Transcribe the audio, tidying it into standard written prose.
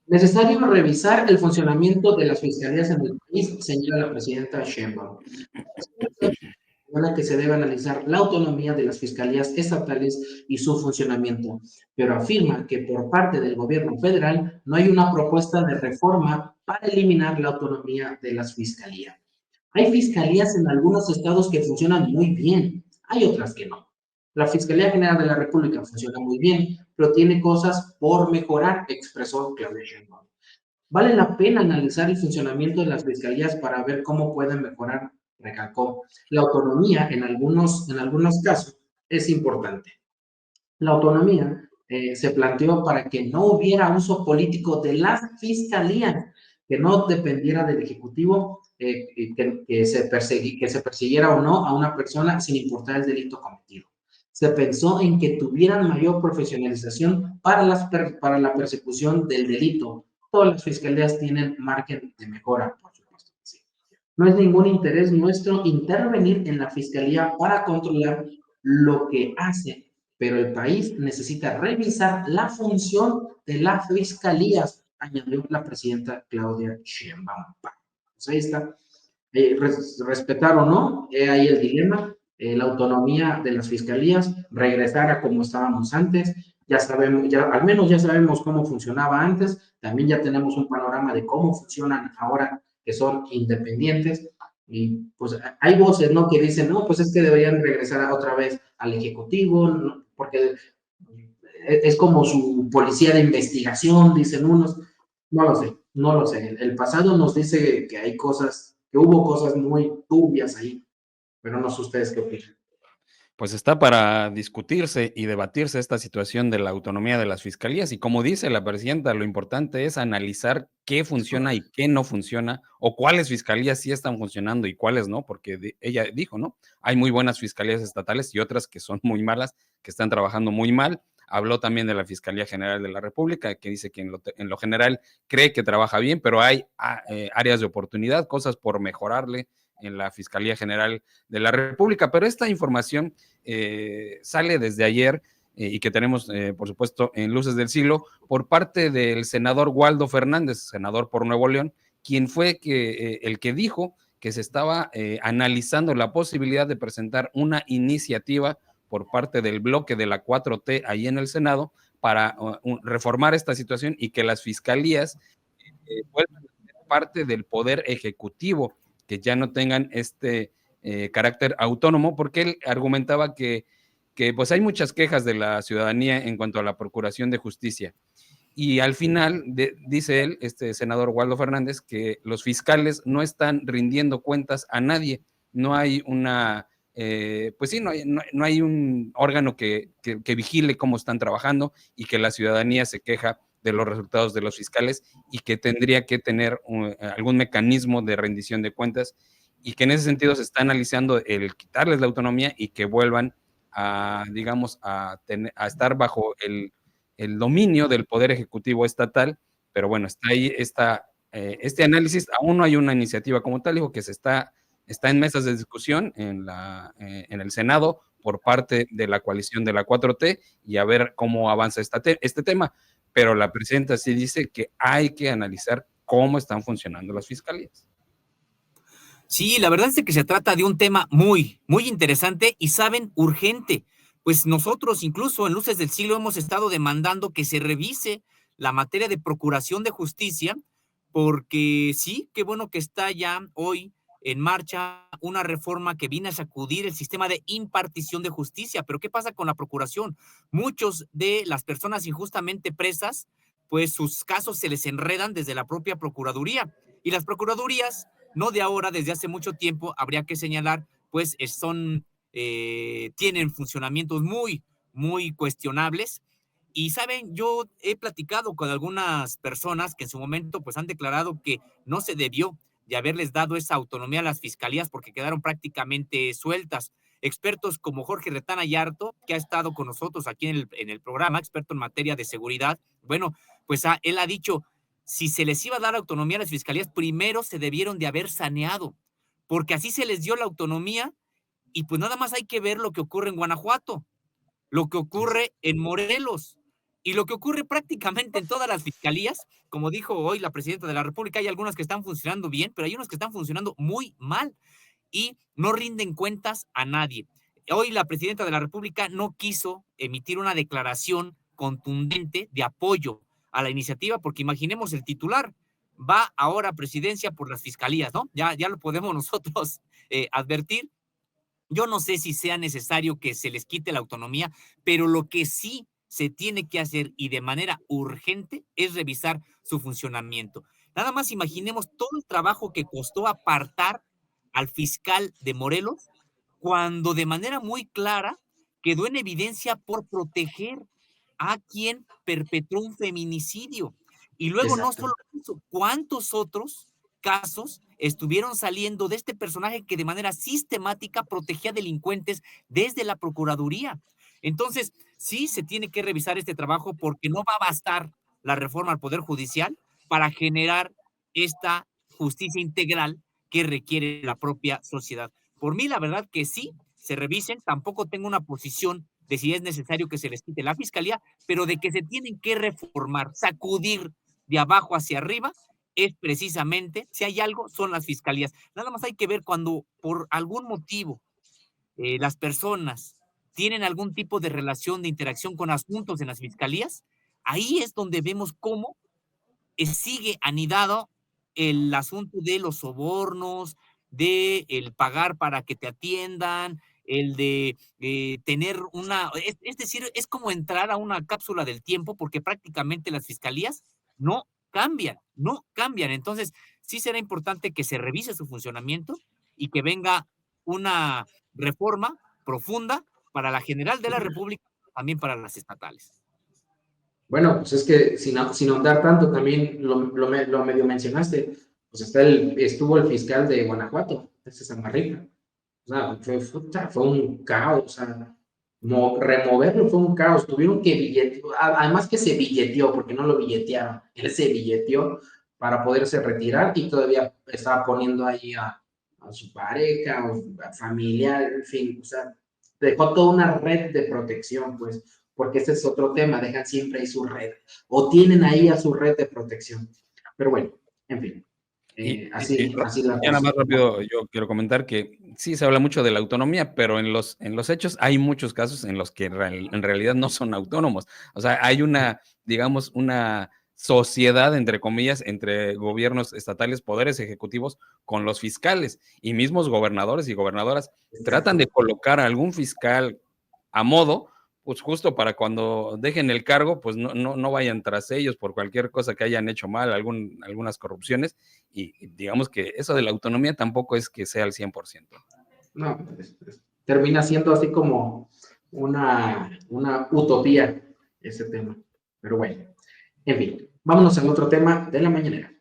Necesario revisar el funcionamiento de las fiscalías en el país, señala la presidenta Sheinbaum. La que se debe analizar la autonomía de las fiscalías estatales y su funcionamiento, pero afirma que por parte del gobierno federal no hay una propuesta de reforma para eliminar la autonomía de las fiscalías. Hay fiscalías en algunos estados que funcionan muy bien, hay otras que no. La Fiscalía General de la República funciona muy bien, pero tiene cosas por mejorar, expresó Claudia Sheinbaum. Vale la pena analizar el funcionamiento de las fiscalías para ver cómo pueden mejorar, recalcó. La autonomía en algunos casos es importante. La autonomía se planteó para que no hubiera uso político de las fiscalías, que no dependiera del Ejecutivo, que se persiguiera o no a una persona sin importar el delito cometido. Se pensó en que tuvieran mayor profesionalización para la persecución del delito. Todas las fiscalías tienen margen de mejora, por supuesto que sí. No es ningún interés nuestro intervenir en la fiscalía para controlar lo que hace, pero el país necesita revisar la función de las fiscalías, añadió la presidenta Claudia Sheinbaum. Pues ahí está. Respetar o no, ahí el dilema, la autonomía de las fiscalías, regresar a como estábamos antes, ya sabemos, ya, al menos ya sabemos cómo funcionaba antes, también ya tenemos un panorama de cómo funcionan ahora que son independientes, y pues hay voces, ¿no? Que dicen, no, pues es que deberían regresar otra vez al Ejecutivo, ¿no? Porque es como su policía de investigación, dicen unos, no lo sé, no lo sé. El pasado nos dice que hay cosas, que hubo cosas muy turbias ahí, pero no sé ustedes qué opinan. Pues está para discutirse y debatirse esta situación de la autonomía de las fiscalías y como dice la presidenta, lo importante es analizar qué funciona y qué no funciona o cuáles fiscalías sí están funcionando y cuáles no, porque ella dijo, ¿no? Hay muy buenas fiscalías estatales y otras que son muy malas, que están trabajando muy mal. Habló también de la Fiscalía General de la República, que dice que en lo general cree que trabaja bien, pero hay áreas de oportunidad, cosas por mejorarle en la Fiscalía General de la República. Pero esta información sale desde ayer y que tenemos, por supuesto, en Luces del Siglo, por parte del senador Waldo Fernández, senador por Nuevo León, quien fue el que dijo que se estaba analizando la posibilidad de presentar una iniciativa por parte del bloque de la 4T ahí en el Senado para reformar esta situación y que las fiscalías vuelvan a ser parte del poder ejecutivo, que ya no tengan este carácter autónomo, porque él argumentaba que pues hay muchas quejas de la ciudadanía en cuanto a la procuración de justicia. Y al final, dice él, este senador Waldo Fernández, que los fiscales no están rindiendo cuentas a nadie, no hay una, pues sí, no hay un órgano que vigile cómo están trabajando y que la ciudadanía se queja de los resultados de los fiscales y que tendría que tener algún mecanismo de rendición de cuentas y que en ese sentido se está analizando el quitarles la autonomía y que vuelvan a, digamos, a estar bajo el dominio del poder ejecutivo estatal, pero bueno, está ahí este análisis, aún no hay una iniciativa como tal, dijo que está en mesas de discusión en el Senado por parte de la coalición de la 4T y a ver cómo avanza este tema, pero la presidenta sí dice que hay que analizar cómo están funcionando las fiscalías. Sí, la verdad es que se trata de un tema muy, muy interesante y, saben, urgente. Pues nosotros incluso en Luces del Siglo hemos estado demandando que se revise la materia de procuración de justicia, porque sí, qué bueno que está ya hoy en marcha una reforma que viene a sacudir el sistema de impartición de justicia. Pero ¿qué pasa con la procuración? Muchos de las personas injustamente presas, pues sus casos se les enredan desde la propia Procuraduría. Y las Procuradurías no de ahora, desde hace mucho tiempo, habría que señalar, pues tienen funcionamientos muy, muy cuestionables. Y saben, yo he platicado con algunas personas que en su momento pues han declarado que no se debió de haberles dado esa autonomía a las fiscalías porque quedaron prácticamente sueltas. Expertos como Jorge Retana Yarto, que ha estado con nosotros aquí en el programa, experto en materia de seguridad, bueno, pues él ha dicho, si se les iba a dar autonomía a las fiscalías, primero se debieron de haber saneado, porque así se les dio la autonomía y pues nada más hay que ver lo que ocurre en Guanajuato, lo que ocurre en Morelos Y lo que ocurre prácticamente en todas las fiscalías, como dijo hoy la presidenta de la República, hay algunas que están funcionando bien, pero hay unas que están funcionando muy mal y no rinden cuentas a nadie. Hoy la presidenta de la República no quiso emitir una declaración contundente de apoyo a la iniciativa, porque imaginemos el titular, va ahora a presidencia por las fiscalías, ¿no? Ya lo podemos nosotros advertir. Yo no sé si sea necesario que se les quite la autonomía, pero lo que sí se tiene que hacer y de manera urgente es revisar su funcionamiento. Nada más imaginemos todo el trabajo que costó apartar al fiscal de Morelos cuando de manera muy clara quedó en evidencia por proteger a quien perpetró un feminicidio. Y luego no Exacto. solo eso, ¿cuántos otros casos estuvieron saliendo de este personaje que de manera sistemática protegía delincuentes desde la Procuraduría? Entonces, sí se tiene que revisar este trabajo porque no va a bastar la reforma al Poder Judicial para generar esta justicia integral que requiere la propia sociedad. Por mí, la verdad que sí, se revisen, tampoco tengo una posición de si es necesario que se les quite la fiscalía, pero de que se tienen que reformar, sacudir de abajo hacia arriba, es precisamente, si hay algo, son las fiscalías. Nada más hay que ver cuando por algún motivo las personas tienen algún tipo de relación, de interacción con asuntos en las fiscalías, ahí es donde vemos cómo sigue anidado el asunto de los sobornos, de el pagar para que te atiendan, el de tener es decir, es como entrar a una cápsula del tiempo porque prácticamente las fiscalías no cambian, no cambian. Entonces, sí será importante que se revise su funcionamiento y que venga una reforma profunda para la General de la República, también para las estatales. Bueno, pues es que sin ahondar tanto, también lo medio mencionaste, pues estuvo el fiscal de Guanajuato, ese Samarripa. O sea, fue un caos, o sea, removerlo fue un caos. Tuvieron que billetear, además que se billeteó, porque no lo billetearon, él se billeteó para poderse retirar y todavía estaba poniendo ahí a su pareja o a familiar, en fin, o sea, dejó toda una red de protección, pues, porque ese es otro tema, dejan siempre ahí su red, o tienen ahí a su red de protección. Pero bueno, en fin. Así la ya nada cosa. más rápido, yo quiero comentar que sí se habla mucho de la autonomía, pero en los hechos hay muchos casos en los que en realidad no son autónomos. O sea, hay una, digamos, una sociedad, entre comillas, entre gobiernos estatales, poderes ejecutivos con los fiscales y mismos gobernadores y gobernadoras tratan de colocar a algún fiscal a modo, pues justo para cuando dejen el cargo, pues no vayan tras ellos por cualquier cosa que hayan hecho mal, algunas corrupciones, y digamos que eso de la autonomía tampoco es que sea al 100%. No, termina siendo así como una utopía ese tema. Pero bueno, en fin, vámonos al otro tema de la mañanera.